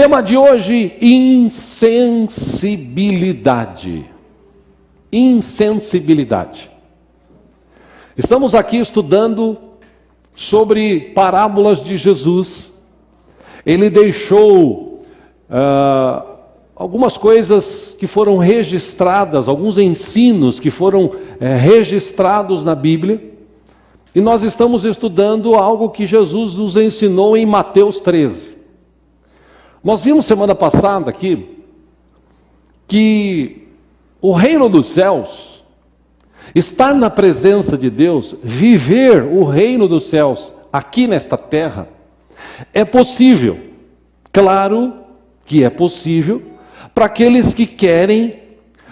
Tema de hoje: insensibilidade. Insensibilidade. Estamos aqui estudando sobre parábolas de Jesus. Ele deixou algumas coisas que foram registradas, alguns ensinos que foram registrados na Bíblia. E nós estamos estudando algo que Jesus nos ensinou em Mateus 13. Nós vimos semana passada aqui que o reino dos céus, estar na presença de Deus, viver o reino dos céus aqui nesta terra, é possível. Claro que é possível para aqueles que querem,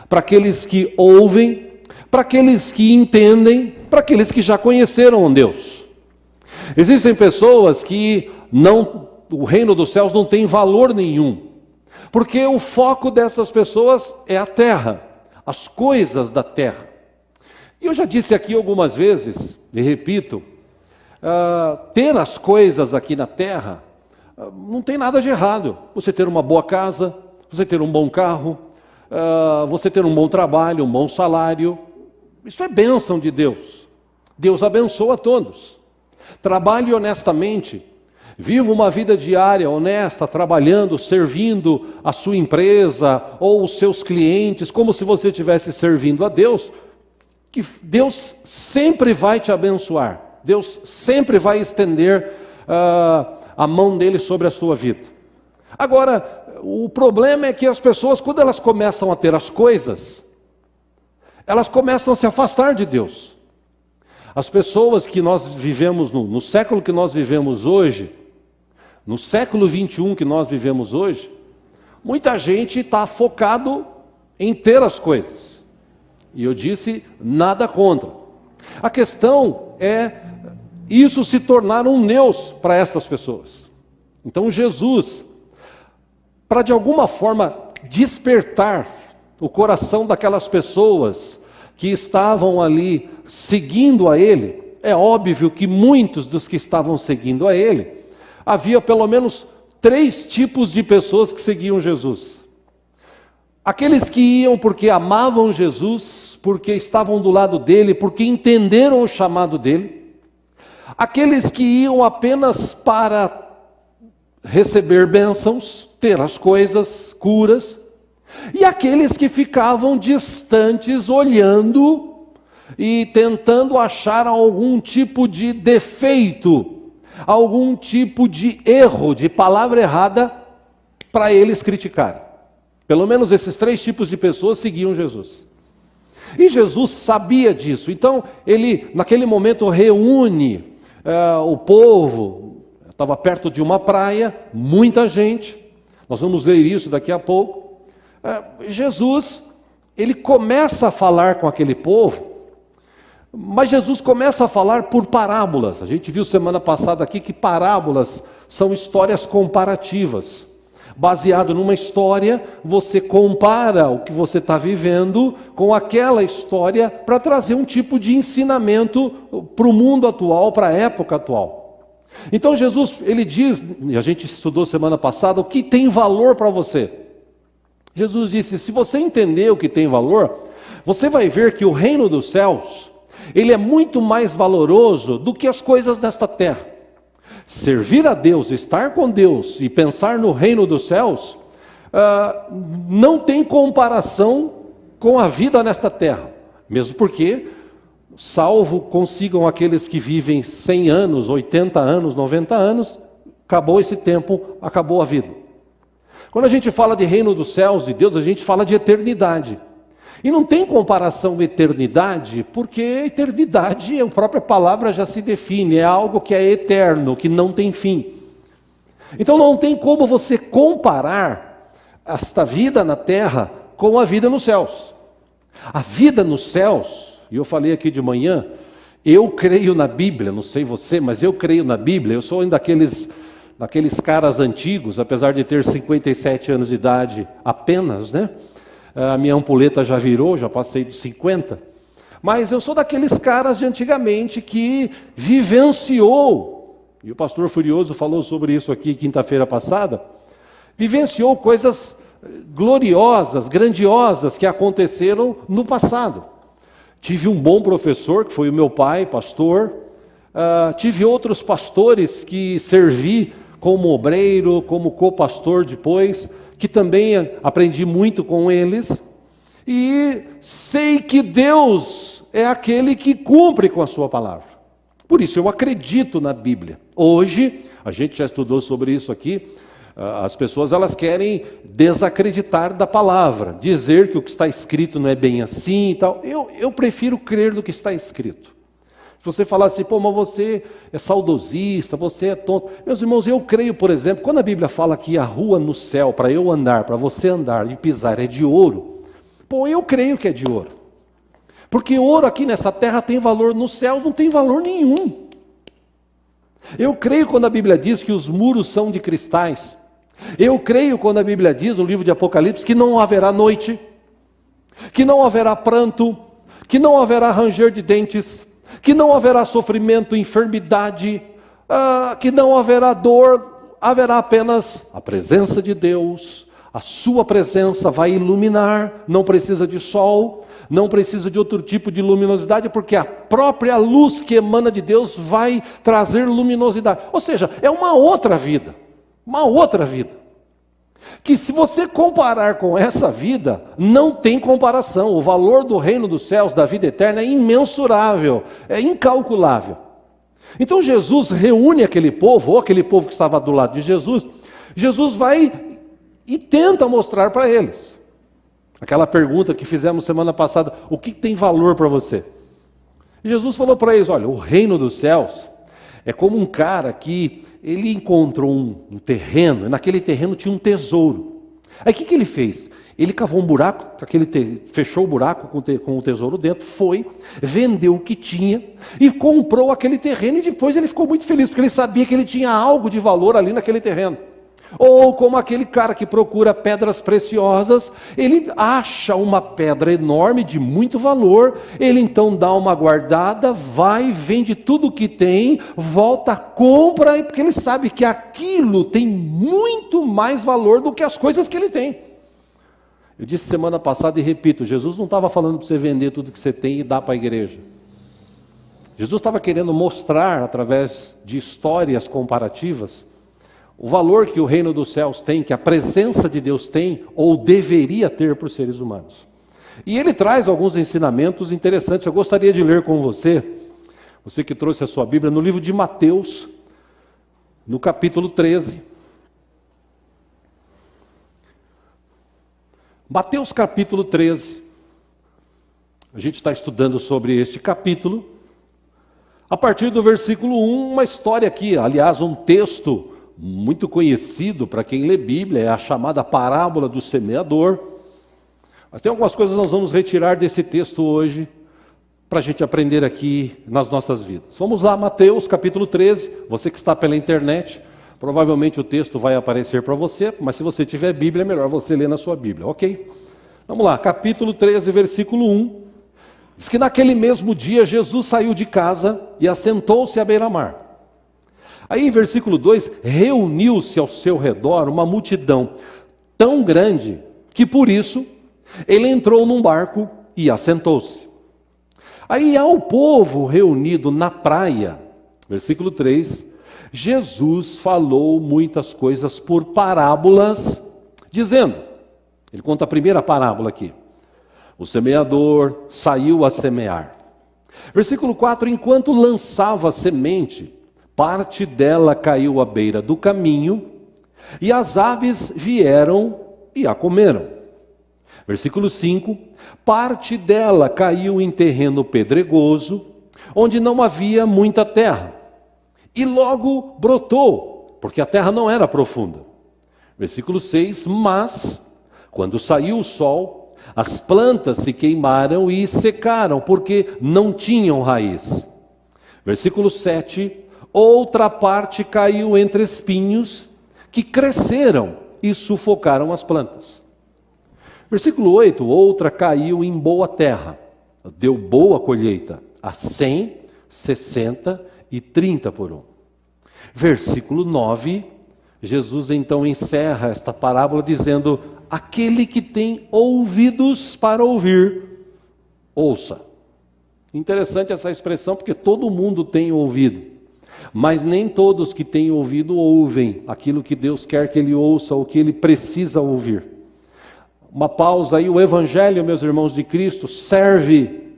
para aqueles que ouvem, para aqueles que entendem, para aqueles que já conheceram Deus. Existem pessoas que o reino dos céus não tem valor nenhum, porque o foco dessas pessoas é a terra, as coisas da terra. E eu já disse aqui algumas vezes, e repito, ter as coisas aqui na terra não tem nada de errado. Você ter uma boa casa, você ter um bom carro, você ter um bom trabalho, um bom salário, isso é bênção de Deus. Deus abençoa a todos. Trabalhe honestamente, viva uma vida diária honesta, trabalhando, servindo a sua empresa ou os seus clientes, como se você estivesse servindo a Deus, que Deus sempre vai te abençoar. Deus sempre vai estender a mão dele sobre a sua vida. Agora, o problema é que as pessoas, quando elas começam a ter as coisas, elas começam a se afastar de Deus. As pessoas que nós vivemos no século que nós vivemos hoje, no século 21 que nós vivemos hoje, muita gente está focado em ter as coisas. E eu disse, nada contra. A questão é isso se tornar um Deus para essas pessoas. Então Jesus, para de alguma forma despertar o coração daquelas pessoas que estavam ali seguindo a Ele, é óbvio que muitos dos que estavam seguindo a Ele, havia pelo menos 3 tipos de pessoas que seguiam Jesus. Aqueles que iam porque amavam Jesus, porque estavam do lado dele, porque entenderam o chamado dele. Aqueles que iam apenas para receber bênçãos, ter as coisas, curas. E aqueles que ficavam distantes, olhando e tentando achar algum tipo de defeito, algum tipo de erro, de palavra errada, para eles criticarem. Pelo menos esses 3 tipos de pessoas seguiam Jesus. E Jesus sabia disso, então ele naquele momento reúne o povo, estava perto de uma praia, muita gente, nós vamos ler isso daqui a pouco. Jesus, ele começa a falar com aquele povo, mas Jesus começa a falar por parábolas. A gente viu semana passada aqui que parábolas são histórias comparativas. Baseado numa história, você compara o que você está vivendo com aquela história para trazer um tipo de ensinamento para o mundo atual, para a época atual. Então Jesus, ele diz, e a gente estudou semana passada, o que tem valor para você. Jesus disse, se você entender o que tem valor, você vai ver que o reino dos céus, ele é muito mais valoroso do que as coisas desta terra. Servir a Deus, estar com Deus e pensar no reino dos céus, não tem comparação com a vida nesta terra. Mesmo porque, salvo consigam aqueles que vivem 100 anos, 80 anos, 90 anos, acabou esse tempo, acabou a vida. Quando a gente fala de reino dos céus, de Deus, a gente fala de eternidade. E não tem comparação eternidade, porque eternidade, a própria palavra já se define, é algo que é eterno, que não tem fim. Então não tem como você comparar esta vida na terra com a vida nos céus. A vida nos céus, e eu falei aqui de manhã, eu creio na Bíblia, não sei você, mas eu creio na Bíblia, eu sou um daqueles caras antigos, apesar de ter 57 anos de idade apenas, né? A minha ampuleta já virou, já passei dos 50. Mas eu sou daqueles caras de antigamente que vivenciou, e o pastor Furioso falou sobre isso aqui quinta-feira passada, vivenciou coisas gloriosas, grandiosas que aconteceram no passado. Tive um bom professor, que foi o meu pai, pastor. Tive outros pastores que servi como obreiro, como co-pastor depois, que também aprendi muito com eles. E sei que Deus é aquele que cumpre com a sua palavra. Por isso eu acredito na Bíblia. Hoje, a gente já estudou sobre isso aqui, as pessoas elas querem desacreditar da palavra, dizer que o que está escrito não é bem assim e tal. Eu prefiro crer no que está escrito. Se você falar assim, pô, mas você é saudosista, você é tonto. Meus irmãos, eu creio, por exemplo, quando a Bíblia fala que a rua no céu, para eu andar, para você andar e pisar é de ouro, pô, eu creio que é de ouro. Porque ouro aqui nessa terra tem valor, nos céus não tem valor nenhum. Eu creio quando a Bíblia diz que os muros são de cristais. Eu creio quando a Bíblia diz no livro de Apocalipse que não haverá noite, que não haverá pranto, que não haverá ranger de dentes, que não haverá sofrimento, enfermidade, que não haverá dor, haverá apenas a presença de Deus. A sua presença vai iluminar, não precisa de sol, não precisa de outro tipo de luminosidade, porque a própria luz que emana de Deus vai trazer luminosidade. Ou seja, é uma outra vida, que se você comparar com essa vida, não tem comparação. O valor do reino dos céus, da vida eterna, é imensurável, é incalculável. Então Jesus reúne aquele povo, ou aquele povo que estava do lado de Jesus, Jesus vai e tenta mostrar para eles. Aquela pergunta que fizemos semana passada, o que tem valor para você? Jesus falou para eles, olha, o reino dos céus é como um cara que ele encontrou um terreno, e naquele terreno tinha um tesouro. Aí o que ele fez? Ele cavou um buraco, fechou o buraco com o tesouro dentro, foi, vendeu o que tinha e comprou aquele terreno, e depois ele ficou muito feliz, porque ele sabia que ele tinha algo de valor ali naquele terreno. Ou como aquele cara que procura pedras preciosas, ele acha uma pedra enorme de muito valor, ele então dá uma guardada, vai, vende tudo o que tem, volta, compra, porque ele sabe que aquilo tem muito mais valor do que as coisas que ele tem. Eu disse semana passada e repito, Jesus não estava falando para você vender tudo que você tem e dar para a igreja. Jesus estava querendo mostrar, através de histórias comparativas, o valor que o reino dos céus tem, que a presença de Deus tem, ou deveria ter para os seres humanos. E ele traz alguns ensinamentos interessantes. Eu gostaria de ler com você que trouxe a sua Bíblia, no livro de Mateus, no capítulo 13. Mateus capítulo 13. A gente está estudando sobre este capítulo. A partir do versículo 1, uma história aqui, aliás, um texto muito conhecido para quem lê Bíblia, é a chamada parábola do semeador. Mas tem algumas coisas que nós vamos retirar desse texto hoje, para a gente aprender aqui nas nossas vidas. Vamos lá, Mateus capítulo 13, você que está pela internet, provavelmente o texto vai aparecer para você, mas se você tiver Bíblia, é melhor você ler na sua Bíblia, ok? Vamos lá, capítulo 13, versículo 1, diz que naquele mesmo dia Jesus saiu de casa e assentou-se à beira-mar. Aí, versículo 2, reuniu-se ao seu redor uma multidão tão grande que por isso ele entrou num barco e assentou-se. Aí, ao povo reunido na praia, versículo 3, Jesus falou muitas coisas por parábolas, dizendo, ele conta a primeira parábola aqui, o semeador saiu a semear. Versículo 4, enquanto lançava a semente, parte dela caiu à beira do caminho, e as aves vieram e a comeram. Versículo 5, parte dela caiu em terreno pedregoso, onde não havia muita terra, e logo brotou, porque a terra não era profunda. Versículo 6, mas, quando saiu o sol, as plantas se queimaram e secaram, porque não tinham raiz. Versículo 7, outra parte caiu entre espinhos que cresceram e sufocaram as plantas. Versículo 8, outra caiu em boa terra, deu boa colheita, a 100, 60 e 30 por um. Versículo 9, Jesus então encerra esta parábola dizendo: aquele que tem ouvidos para ouvir, ouça. Interessante essa expressão, porque todo mundo tem ouvido, mas nem todos que têm ouvido ouvem aquilo que Deus quer que ele ouça ou que ele precisa ouvir. Uma pausa aí, o Evangelho, meus irmãos de Cristo, serve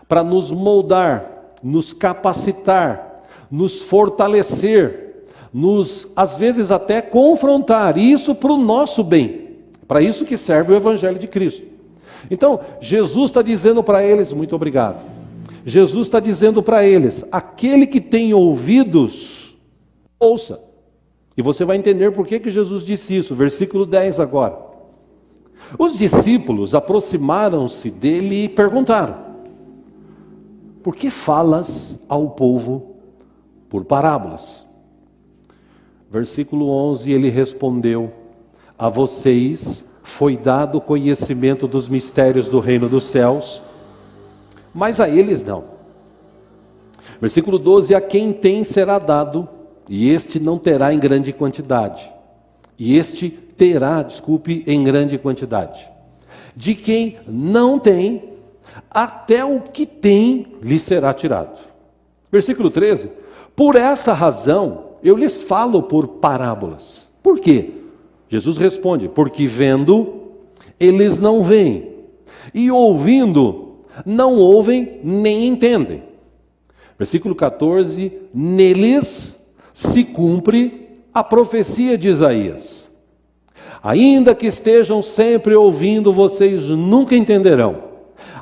para nos moldar, nos capacitar, nos fortalecer, às vezes até confrontar, isso para o nosso bem. Para isso que serve o Evangelho de Cristo. Então, Jesus está dizendo para eles, muito obrigado. Jesus está dizendo para eles: aquele que tem ouvidos, ouça. E você vai entender por que Jesus disse isso. Versículo 10 agora. Os discípulos aproximaram-se dele e perguntaram: por que falas ao povo por parábolas? Versículo 11, ele respondeu: a vocês foi dado conhecimento dos mistérios do reino dos céus, mas a eles não. Versículo 12, a quem tem será dado, e este não terá em grande quantidade. E este terá, em grande quantidade. De quem não tem, até o que tem lhe será tirado. Versículo 13, por essa razão eu lhes falo por parábolas. Por quê? Jesus responde: porque vendo, eles não veem, e ouvindo, não ouvem nem entendem. Versículo 14, neles se cumpre a profecia de Isaías. Ainda que estejam sempre ouvindo, vocês nunca entenderão.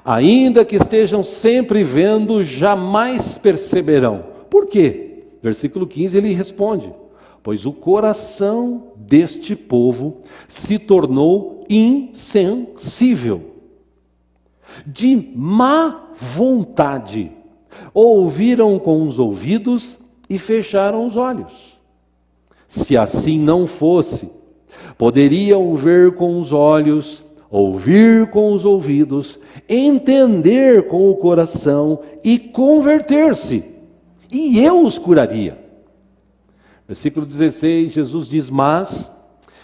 Ainda que estejam sempre vendo, jamais perceberão. Por quê? Versículo 15, ele responde: pois o coração deste povo se tornou insensível. De má vontade, ouviram com os ouvidos e fecharam os olhos. Se assim não fosse, poderiam ver com os olhos, ouvir com os ouvidos, entender com o coração e converter-se, e eu os curaria. Versículo 16, Jesus diz: mas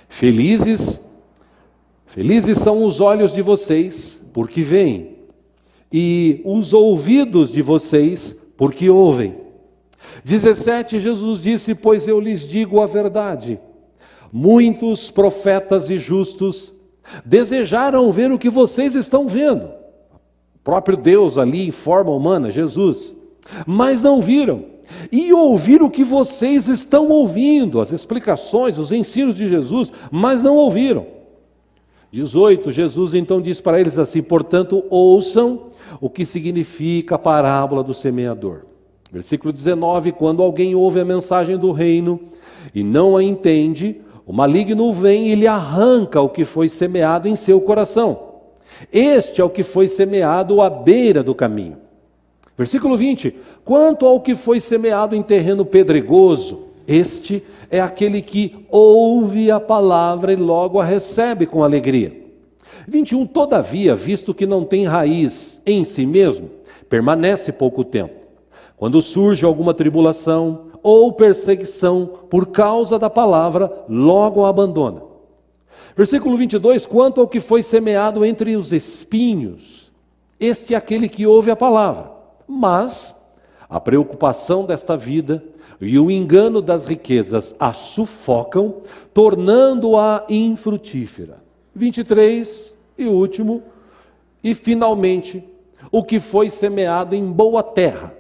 felizes são os olhos de vocês, porque veem, e os ouvidos de vocês, porque ouvem. 17, Jesus disse: pois eu lhes digo a verdade, muitos profetas e justos desejaram ver o que vocês estão vendo. O próprio Deus ali em forma humana, Jesus, mas não viram. E ouvir o que vocês estão ouvindo, as explicações, os ensinos de Jesus, mas não ouviram. 18, Jesus então diz para eles assim: portanto, ouçam o que significa a parábola do semeador. Versículo 19, quando alguém ouve a mensagem do reino e não a entende, o maligno vem e lhe arranca o que foi semeado em seu coração. Este é o que foi semeado à beira do caminho. Versículo 20, quanto ao que foi semeado em terreno pedregoso, este é aquele que ouve a palavra e logo a recebe com alegria. 21, todavia, visto que não tem raiz em si mesmo, permanece pouco tempo. Quando surge alguma tribulação ou perseguição por causa da palavra, logo a abandona. Versículo 22, quanto ao que foi semeado entre os espinhos, este é aquele que ouve a palavra, mas a preocupação desta vida e o engano das riquezas a sufocam, tornando-a infrutífera. 23, e último, e finalmente, o que foi semeado em boa terra.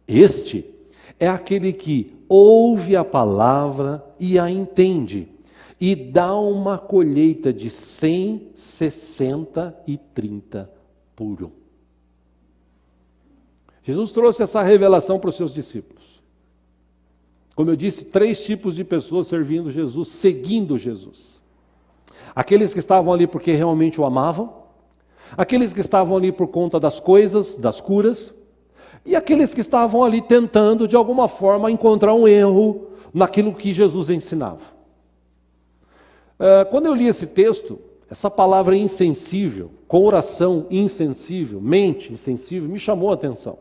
Este é aquele que ouve a palavra e a entende, e dá uma colheita de 100, 60 e 30 por um. Jesus trouxe essa revelação para os seus discípulos. Como eu disse, 3 tipos de pessoas servindo Jesus, seguindo Jesus. Aqueles que estavam ali porque realmente o amavam, aqueles que estavam ali por conta das coisas, das curas, e aqueles que estavam ali tentando, de alguma forma, encontrar um erro naquilo que Jesus ensinava. Quando eu li esse texto, essa palavra insensível, com oração insensível, mente insensível, me chamou a atenção.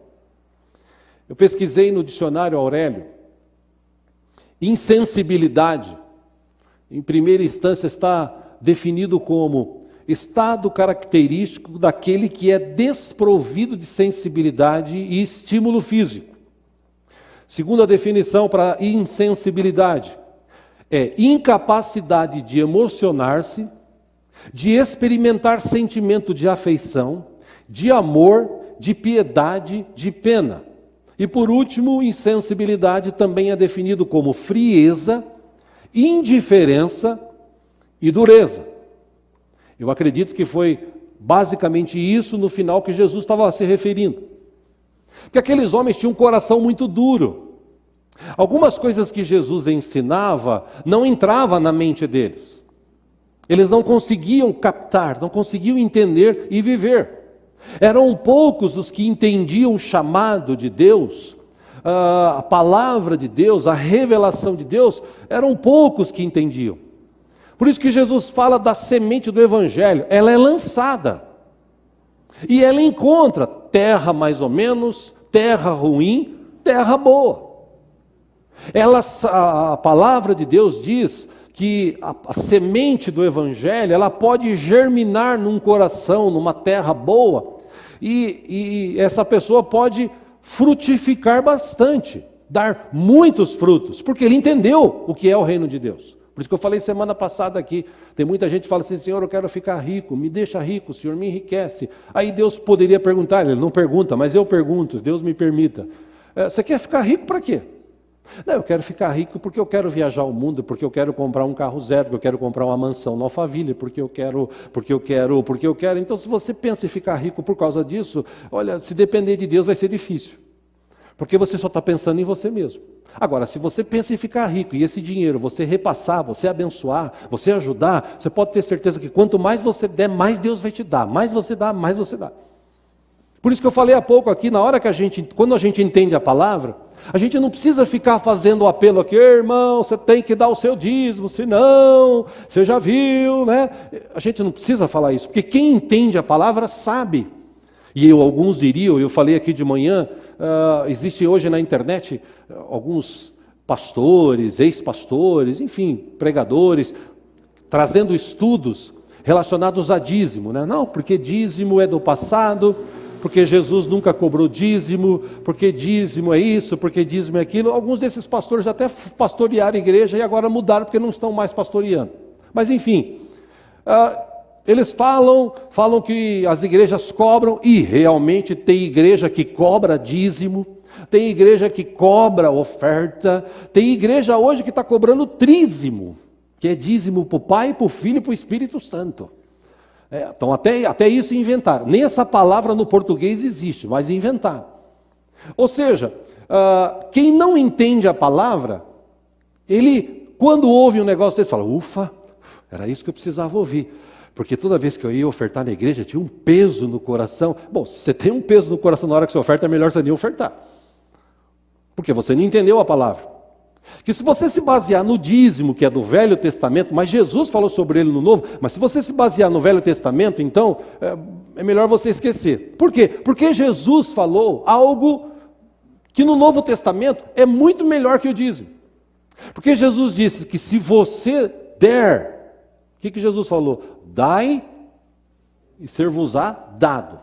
Eu pesquisei no dicionário Aurélio. Insensibilidade em primeira instância, está definido como estado característico daquele que é desprovido de sensibilidade e estímulo físico. Segunda definição para insensibilidade é incapacidade de emocionar-se, de experimentar sentimento de afeição, de amor, de piedade, de pena. E por último, insensibilidade também é definido como frieza, indiferença e dureza. Eu acredito que foi basicamente isso no final que Jesus estava se referindo. Porque aqueles homens tinham um coração muito duro. Algumas coisas que Jesus ensinava não entravam na mente deles. Eles não conseguiam captar, não conseguiam entender e viver. Eram poucos os que entendiam o chamado de Deus, a palavra de Deus, a revelação de Deus, eram poucos que entendiam. Por isso que Jesus fala da semente do Evangelho, ela é lançada. E ela encontra terra mais ou menos, terra ruim, terra boa. A palavra de Deus diz que a semente do Evangelho, ela pode germinar num coração, numa terra boa, e essa pessoa pode frutificar bastante, dar muitos frutos, porque ele entendeu o que é o reino de Deus. Por isso que eu falei semana passada aqui, tem muita gente que fala assim, Senhor, eu quero ficar rico, me deixa rico, Senhor, me enriquece. Aí Deus poderia perguntar, ele não pergunta, mas eu pergunto, Deus me permita, você quer ficar rico para quê? Não, eu quero ficar rico porque eu quero viajar o mundo, porque eu quero comprar um carro zero, porque eu quero comprar uma mansão no Alphaville, porque eu quero. Então, se você pensa em ficar rico por causa disso, olha, se depender de Deus vai ser difícil, porque você só está pensando em você mesmo. Agora, se você pensa em ficar rico e esse dinheiro você repassar, você abençoar, você ajudar, você pode ter certeza que quanto mais você der, mais Deus vai te dar, mais você dá, mais você dá. Por isso que eu falei há pouco aqui, na hora que quando a gente entende a palavra, a gente não precisa ficar fazendo o apelo aqui, irmão, você tem que dar o seu dízimo, senão, você já viu, né? A gente não precisa falar isso, porque quem entende a palavra sabe. E alguns diriam, eu falei aqui de manhã, existe hoje na internet alguns pastores, ex-pastores, enfim, pregadores, trazendo estudos relacionados a dízimo, né? Não, porque dízimo é do passado, porque Jesus nunca cobrou dízimo, porque dízimo é isso, porque dízimo é aquilo. Alguns desses pastores até pastorearam a igreja e agora mudaram porque não estão mais pastoreando. Mas enfim, eles falam que as igrejas cobram, e realmente tem igreja que cobra dízimo, tem igreja que cobra oferta, tem igreja hoje que está cobrando trízimo, que é dízimo para o Pai, para o Filho e para o Espírito Santo. Então até isso inventaram. Nem essa palavra no português existe, mas inventaram. Ou seja, quem não entende a palavra, ele, quando ouve um negócio desse, fala, ufa, era isso que eu precisava ouvir. Porque toda vez que eu ia ofertar na igreja, tinha um peso no coração. Bom, se você tem um peso no coração na hora que você oferta, é melhor você nem ofertar. Porque você não entendeu a palavra. Que se você se basear no dízimo, que é do Velho Testamento, mas Jesus falou sobre ele no Novo, mas se você se basear no Velho Testamento, então, é melhor você esquecer. Por quê? Porque Jesus falou algo que no Novo Testamento é muito melhor que o dízimo. Porque Jesus disse que se você der, o que Jesus falou? Dai e ser-vos-á dado.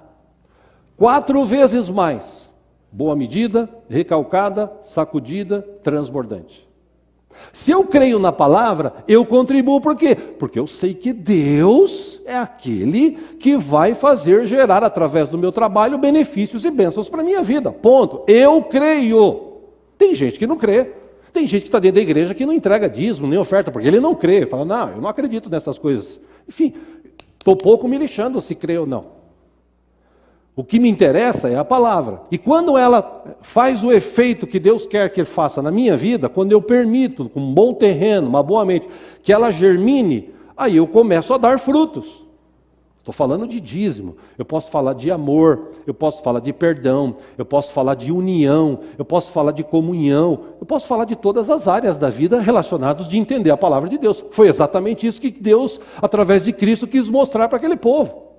4 vezes mais. Boa medida, recalcada, sacudida, transbordante. Se eu creio na palavra, eu contribuo por quê? Porque eu sei que Deus é aquele que vai fazer gerar através do meu trabalho benefícios e bênçãos para a minha vida. Ponto. Eu creio. Tem gente que não crê. Tem gente que está dentro da igreja que não entrega dízimo nem oferta, porque ele não crê. Fala, não, eu não acredito nessas coisas. Enfim, estou pouco me lixando se crê ou não. O que me interessa é a palavra. E quando ela faz o efeito que Deus quer que ele faça na minha vida, quando eu permito, com um bom terreno, uma boa mente, que ela germine, aí eu começo a dar frutos. Estou falando de dízimo, eu posso falar de amor, eu posso falar de perdão, eu posso falar de união, eu posso falar de comunhão, eu posso falar de todas as áreas da vida relacionadas de entender a palavra de Deus. Foi exatamente isso que Deus, através de Cristo, quis mostrar para aquele povo.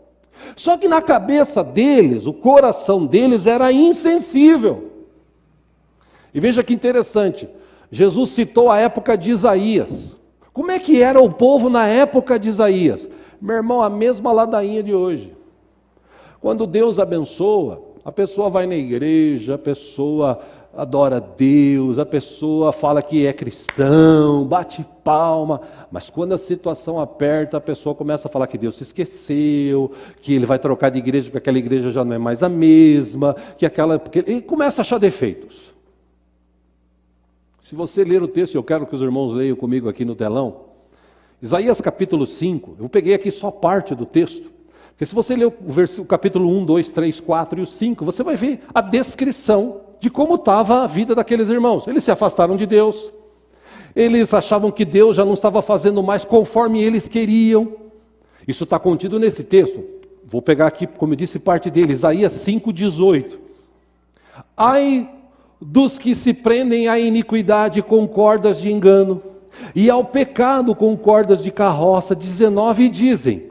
Só que na cabeça deles, o coração deles era insensível. E veja que interessante, Jesus citou a época de Isaías, Como é que era o povo na época de Isaías? Meu irmão, a mesma ladainha de hoje. Quando Deus abençoa, a pessoa vai na igreja, a pessoa adora Deus, a pessoa fala que é cristão, bate palma, mas quando a situação aperta, a pessoa começa a falar que Deus se esqueceu, que ele vai trocar de igreja porque aquela igreja já não é mais a mesma, e começa a achar defeitos. Se você ler o texto, eu quero que os irmãos leiam comigo aqui no telão, Isaías capítulo 5, eu peguei aqui só parte do texto, porque se você ler o capítulo 1, 2, 3, 4 e o 5, você vai ver a descrição de como estava a vida daqueles irmãos. Eles se afastaram de Deus, eles achavam que Deus já não estava fazendo mais conforme eles queriam. Isso está contido nesse texto. Vou pegar aqui, como eu disse, parte dele, Isaías 5,18. Ai dos que se prendem à iniquidade com cordas de engano, e ao pecado com cordas de carroça. 19, dizem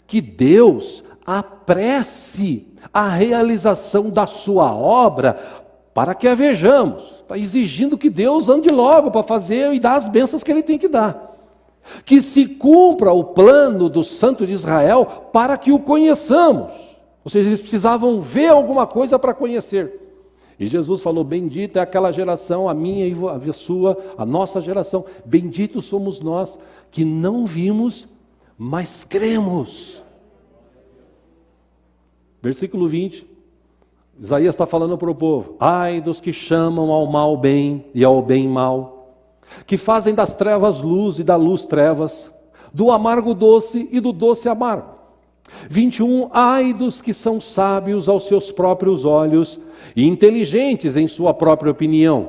que Deus apresse a realização da sua obra, para que a vejamos. Está exigindo que Deus ande logo para fazer e dar as bênçãos que Ele tem que dar. Que se cumpra o plano do Santo de Israel para que o conheçamos. Ou seja, eles precisavam ver alguma coisa para conhecer. E Jesus falou, bendita é aquela geração, a minha e a sua, a nossa geração. Benditos somos nós que não vimos, mas cremos. Versículo 20. Isaías está falando para o povo, ai dos que chamam ao mal bem e ao bem mal, que fazem das trevas luz e da luz trevas, do amargo doce e do doce amargo. 21, ai dos que são sábios aos seus próprios olhos e inteligentes em sua própria opinião.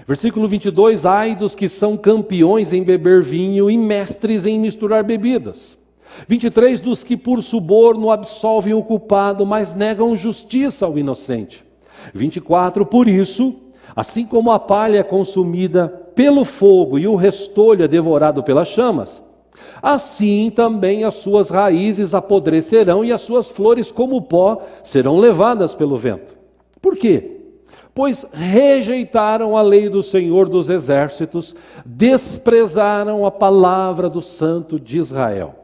Versículo 22, ai dos que são campeões em beber vinho e mestres em misturar bebidas. 23, dos que por suborno absolvem o culpado, mas negam justiça ao inocente. 24, por isso, assim como a palha é consumida pelo fogo e o restolho é devorado pelas chamas, assim também as suas raízes apodrecerão e as suas flores como pó serão levadas pelo vento. Por quê? Pois rejeitaram a lei do Senhor dos Exércitos, desprezaram a palavra do Santo de Israel.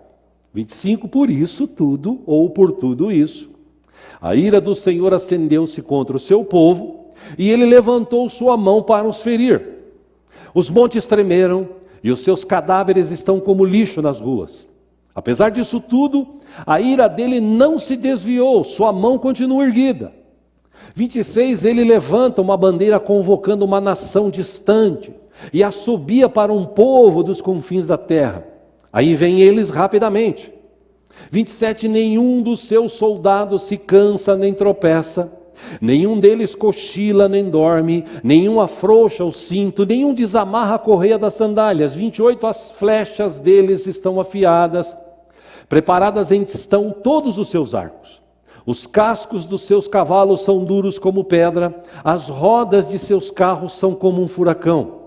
25, por isso tudo, ou por tudo isso, a ira do Senhor acendeu-se contra o seu povo, e ele levantou sua mão para os ferir. Os montes tremeram, e os seus cadáveres estão como lixo nas ruas. Apesar disso tudo, a ira dele não se desviou, sua mão continua erguida. 26, ele levanta uma bandeira convocando uma nação distante, e assobia para um povo dos confins da terra. Aí vem eles rapidamente. 27, nenhum dos seus soldados se cansa nem tropeça, nenhum deles cochila nem dorme, nenhum afrouxa o cinto, nenhum desamarra a correia das sandálias. 28, as flechas deles estão afiadas, preparadas estão todos os seus arcos. Os cascos dos seus cavalos são duros como pedra, as rodas de seus carros são como um furacão.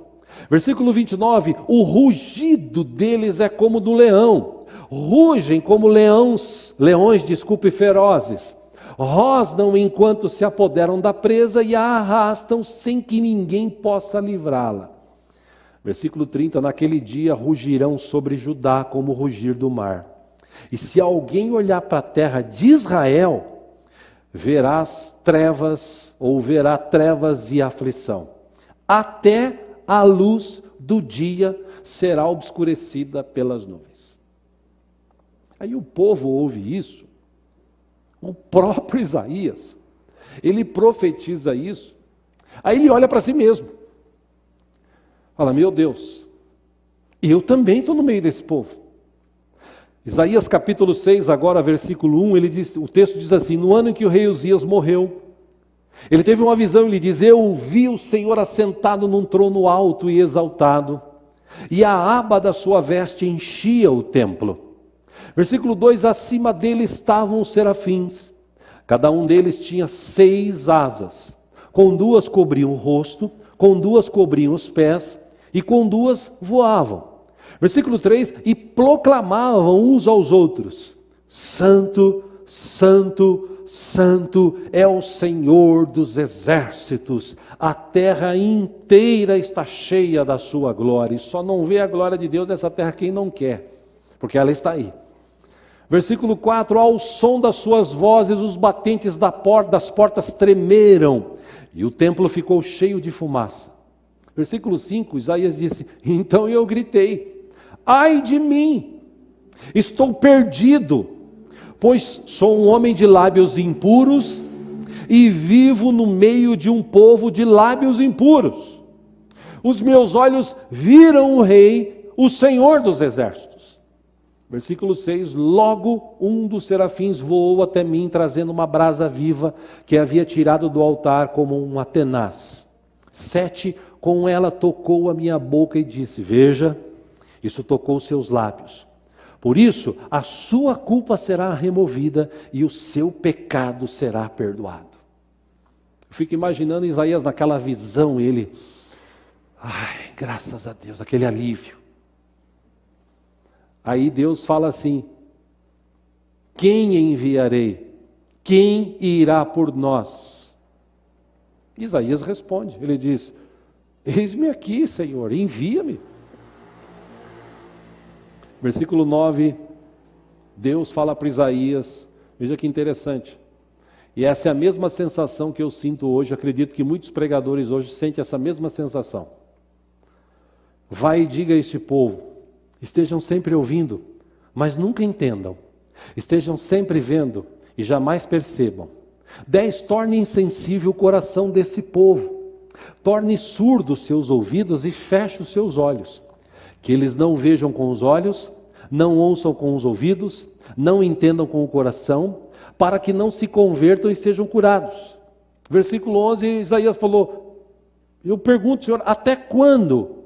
Versículo 29, o rugido deles é como do leão, rugem como leões ferozes, rosnam enquanto se apoderam da presa e a arrastam sem que ninguém possa livrá-la. Versículo 30, naquele dia rugirão sobre Judá como o rugir do mar. E se alguém olhar para a terra de Israel, verá trevas e aflição, até a luz do dia será obscurecida pelas nuvens. Aí o povo ouve isso, o próprio Isaías, ele profetiza isso, aí ele olha para si mesmo, fala, meu Deus, eu também estou no meio desse povo. Isaías capítulo 6, agora versículo 1, o texto diz assim, no ano em que o rei Uzias morreu, ele teve uma visão, ele diz, eu vi o Senhor assentado num trono alto e exaltado, e a aba da sua veste enchia o templo. Versículo 2, acima dele estavam os serafins, cada um deles tinha 6 asas, com 2 cobriam o rosto, com 2 cobriam os pés, e com 2 voavam. Versículo 3, e proclamavam uns aos outros, Santo, Santo, santo é o Senhor dos exércitos. A terra inteira está cheia da sua glória. E só não vê a glória de Deus nessa terra quem não quer, porque ela está aí. Versículo 4, ao som das suas vozes, os batentes das portas tremeram, e o templo ficou cheio de fumaça. Versículo 5, Isaías disse, então eu gritei, ai de mim, estou perdido, pois sou um homem de lábios impuros, e vivo no meio de um povo de lábios impuros. Os meus olhos viram o Rei, o Senhor dos exércitos. Versículo 6, logo um dos serafins voou até mim, trazendo uma brasa viva, que havia tirado do altar como uma tenaz. 7, com ela tocou a minha boca e disse, veja, isso tocou os seus lábios. Por isso, a sua culpa será removida e o seu pecado será perdoado. Eu fico imaginando Isaías naquela visão, ele, ai, graças a Deus, aquele alívio. Aí Deus fala assim, quem enviarei? Quem irá por nós? Isaías responde, ele diz, eis-me aqui, Senhor, envia-me. Versículo 9, Deus fala para Isaías, veja que interessante, e essa é a mesma sensação que eu sinto hoje, acredito que muitos pregadores hoje sentem essa mesma sensação. Vai e diga a este povo, estejam sempre ouvindo, mas nunca entendam. Estejam sempre vendo e jamais percebam. 10, torne insensível o coração desse povo. Torne surdos seus ouvidos e feche os seus olhos. Que eles não vejam com os olhos, não ouçam com os ouvidos, não entendam com o coração, para que não se convertam e sejam curados. Versículo 11, Isaías falou, eu pergunto, Senhor, até quando?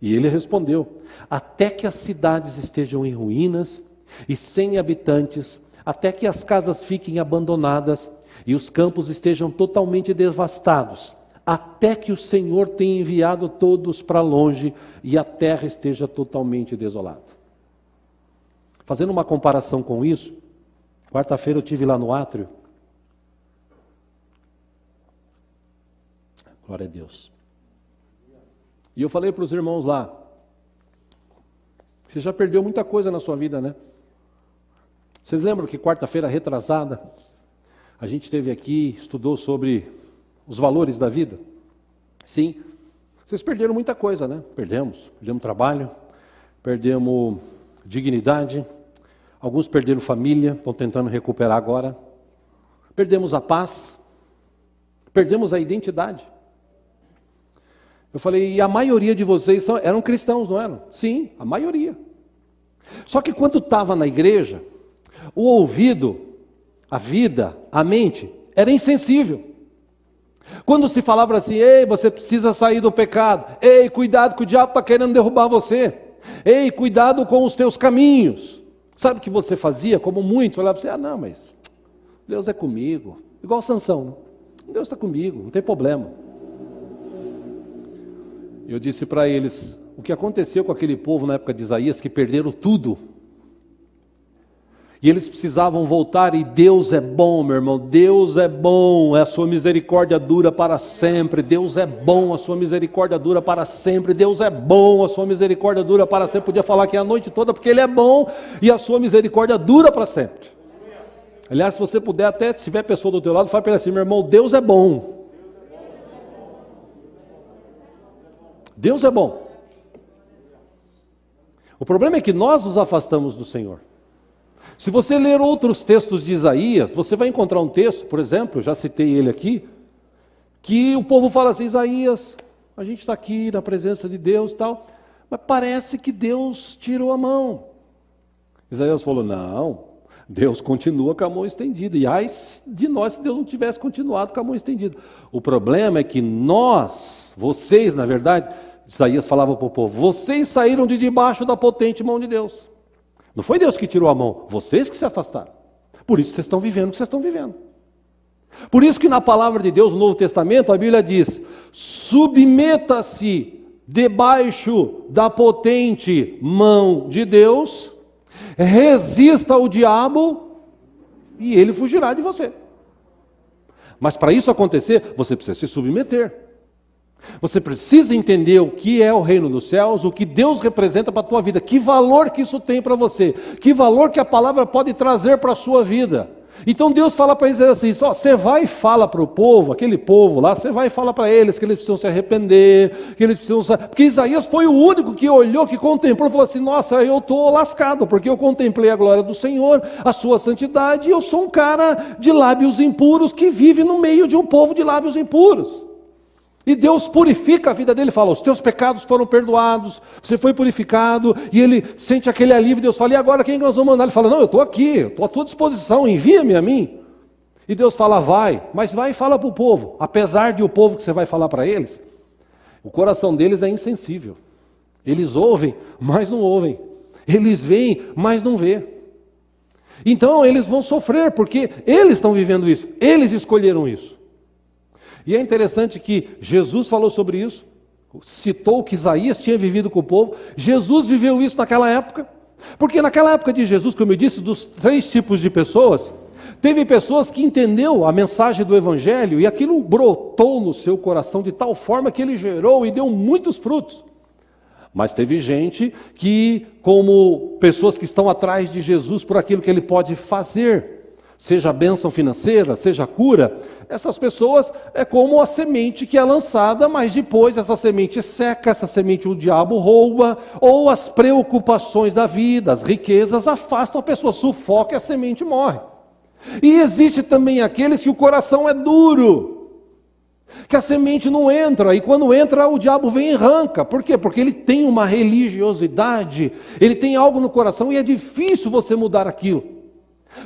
E ele respondeu, até que as cidades estejam em ruínas e sem habitantes, até que as casas fiquem abandonadas e os campos estejam totalmente devastados, até que o Senhor tenha enviado todos para longe e a terra esteja totalmente desolada. Fazendo uma comparação com isso, quarta-feira eu estive lá no átrio. Glória a Deus. E eu falei para os irmãos lá, você já perdeu muita coisa na sua vida, né? Vocês lembram que quarta-feira retrasada, a gente esteve aqui, estudou sobre os valores da vida? Sim, vocês perderam muita coisa, né? Perdemos trabalho, perdemos dignidade, alguns perderam família, estão tentando recuperar agora, perdemos a paz, perdemos a identidade. Eu falei, e a maioria de vocês eram cristãos, não eram? Sim, a maioria. Só que quando estava na igreja, o ouvido, a vida, a mente, era insensível. Quando se falava assim, ei, você precisa sair do pecado. Ei, cuidado que o diabo está querendo derrubar você. Ei, cuidado com os teus caminhos. Sabe o que você fazia? Como muitos, olhava para você, não, mas Deus é comigo. Igual Sansão, né? Deus está comigo, não tem problema. Eu disse para eles, o que aconteceu com aquele povo na época de Isaías, que perderam tudo. E eles precisavam voltar, e Deus é bom, meu irmão, Deus é bom, a sua misericórdia dura para sempre, Deus é bom, a sua misericórdia dura para sempre, Deus é bom, a sua misericórdia dura para sempre. Podia falar aqui a noite toda, porque Ele é bom, e a sua misericórdia dura para sempre. Aliás, se você puder, até se tiver pessoa do teu lado, fala para ele assim, meu irmão, Deus é bom. Deus é bom. O problema é que nós nos afastamos do Senhor. Se você ler outros textos de Isaías, você vai encontrar um texto, por exemplo, eu já citei ele aqui, que o povo fala assim, Isaías, a gente está aqui na presença de Deus e tal, mas parece que Deus tirou a mão. Isaías falou, não, Deus continua com a mão estendida, e ai de nós se Deus não tivesse continuado com a mão estendida. O problema é que nós, vocês na verdade, Isaías falava para o povo, vocês saíram de debaixo da potente mão de Deus. Não foi Deus que tirou a mão, vocês que se afastaram. Por isso vocês estão vivendo o que vocês estão vivendo. Por isso que na palavra de Deus, no Novo Testamento, a Bíblia diz, submeta-se debaixo da potente mão de Deus, resista ao diabo e ele fugirá de você. Mas para isso acontecer, você precisa se submeter. Você precisa entender o que é o reino dos céus, o que Deus representa para a tua vida, que valor que isso tem para você, que valor que a palavra pode trazer para a sua vida. Então Deus fala para eles assim, você vai e fala para o povo, aquele povo lá, você vai e fala para eles que eles precisam se arrepender, que eles precisam... Porque Isaías foi o único que olhou, que contemplou e falou assim, nossa, eu estou lascado, porque eu contemplei a glória do Senhor, a sua santidade, e eu sou um cara de lábios impuros, que vive no meio de um povo de lábios impuros. E Deus purifica a vida dele, fala, os teus pecados foram perdoados, você foi purificado, e ele sente aquele alívio, Deus fala, e agora quem nós vamos mandar? Ele fala, não, eu estou aqui, estou à tua disposição, envia-me a mim. E Deus fala, vai, mas vai e fala para o povo, apesar de o povo que você vai falar para eles, o coração deles é insensível, eles ouvem, mas não ouvem, eles veem, mas não vê. Então eles vão sofrer, porque eles estão vivendo isso, eles escolheram isso. E é interessante que Jesus falou sobre isso, citou que Isaías tinha vivido com o povo, Jesus viveu isso naquela época, porque naquela época de Jesus, como eu disse, dos 3 tipos de pessoas, teve pessoas que entenderam a mensagem do Evangelho e aquilo brotou no seu coração de tal forma que ele gerou e deu muitos frutos. Mas teve gente que, como pessoas que estão atrás de Jesus por aquilo que ele pode fazer, seja a bênção financeira, seja a cura, essas pessoas é como a semente que é lançada, mas depois essa semente seca, essa semente o diabo rouba, ou as preocupações da vida, as riquezas afastam a pessoa, sufoca e a semente morre. E existe também aqueles que o coração é duro, que a semente não entra, e quando entra o diabo vem e arranca. Por quê? Porque ele tem uma religiosidade, ele tem algo no coração e é difícil você mudar aquilo.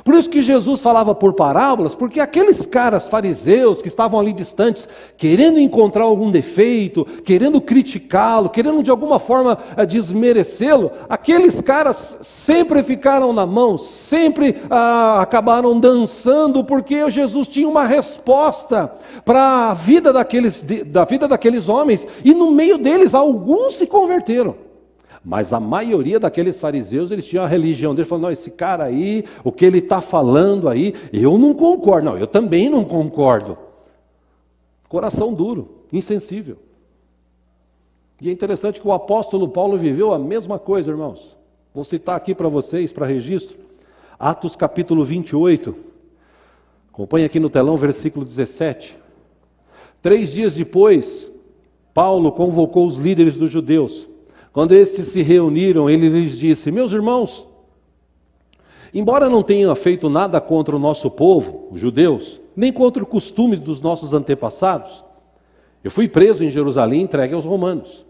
Por isso que Jesus falava por parábolas, porque aqueles caras fariseus que estavam ali distantes, querendo encontrar algum defeito, querendo criticá-lo, querendo de alguma forma desmerecê-lo, aqueles caras sempre ficaram na mão, sempre acabaram dançando, porque Jesus tinha uma resposta para a vida daqueles homens, e no meio deles alguns se converteram. Mas a maioria daqueles fariseus, eles tinham a religião deles, falando, não, esse cara aí, o que ele está falando aí, eu não concordo. Não, eu também não concordo. Coração duro, insensível. E é interessante que o apóstolo Paulo viveu a mesma coisa, irmãos. Vou citar aqui para vocês, para registro, Atos capítulo 28. Acompanhe aqui no telão, versículo 17. 3 dias depois, Paulo convocou os líderes dos judeus. Quando estes se reuniram, ele lhes disse, meus irmãos, embora não tenha feito nada contra o nosso povo, os judeus, nem contra os costumes dos nossos antepassados, eu fui preso em Jerusalém e entregue aos romanos.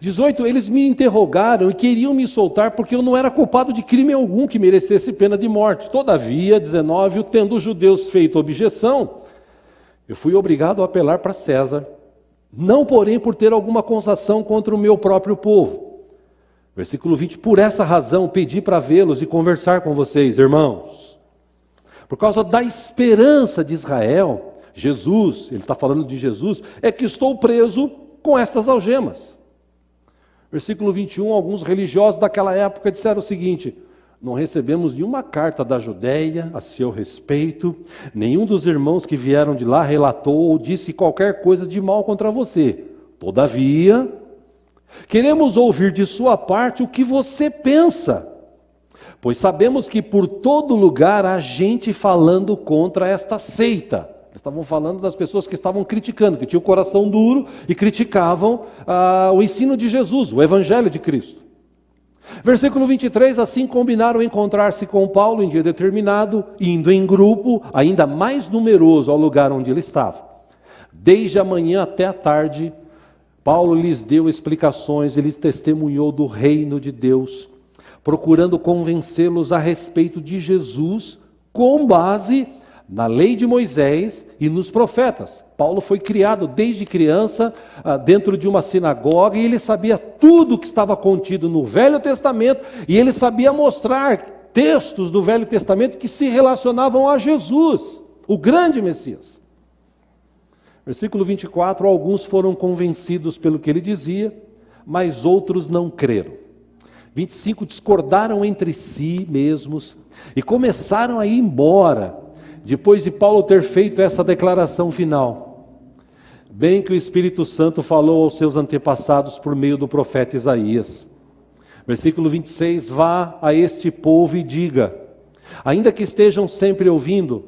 18, eles me interrogaram e queriam me soltar porque eu não era culpado de crime algum que merecesse pena de morte. Todavia, 19, tendo os judeus feito objeção, eu fui obrigado a apelar para César, não porém por ter alguma acusação contra o meu próprio povo. Versículo 20, por essa razão pedi para vê-los e conversar com vocês, irmãos. Por causa da esperança de Israel, Jesus, ele está falando de Jesus, é que estou preso com estas algemas. Versículo 21, alguns religiosos daquela época disseram o seguinte, não recebemos nenhuma carta da Judeia a seu respeito, nenhum dos irmãos que vieram de lá relatou ou disse qualquer coisa de mal contra você. Todavia, queremos ouvir de sua parte o que você pensa, pois sabemos que por todo lugar há gente falando contra esta seita. Estavam falando das pessoas que estavam criticando, que tinham o coração duro e criticavam o ensino de Jesus, o Evangelho de Cristo. Versículo 23, assim combinaram encontrar-se com Paulo em dia determinado, indo em grupo, ainda mais numeroso ao lugar onde ele estava. Desde a manhã até a tarde, Paulo lhes deu explicações e lhes testemunhou do reino de Deus, procurando convencê-los a respeito de Jesus, com base na lei de Moisés e nos profetas. Paulo foi criado desde criança dentro de uma sinagoga e ele sabia tudo que estava contido no Velho Testamento e ele sabia mostrar textos do Velho Testamento que se relacionavam a Jesus, o grande Messias. Versículo 24, alguns foram convencidos pelo que ele dizia, mas outros não creram. 25, discordaram entre si mesmos e começaram a ir embora, depois de Paulo ter feito essa declaração final, bem que o Espírito Santo falou aos seus antepassados por meio do profeta Isaías. Versículo 26, vá a este povo e diga, ainda que estejam sempre ouvindo,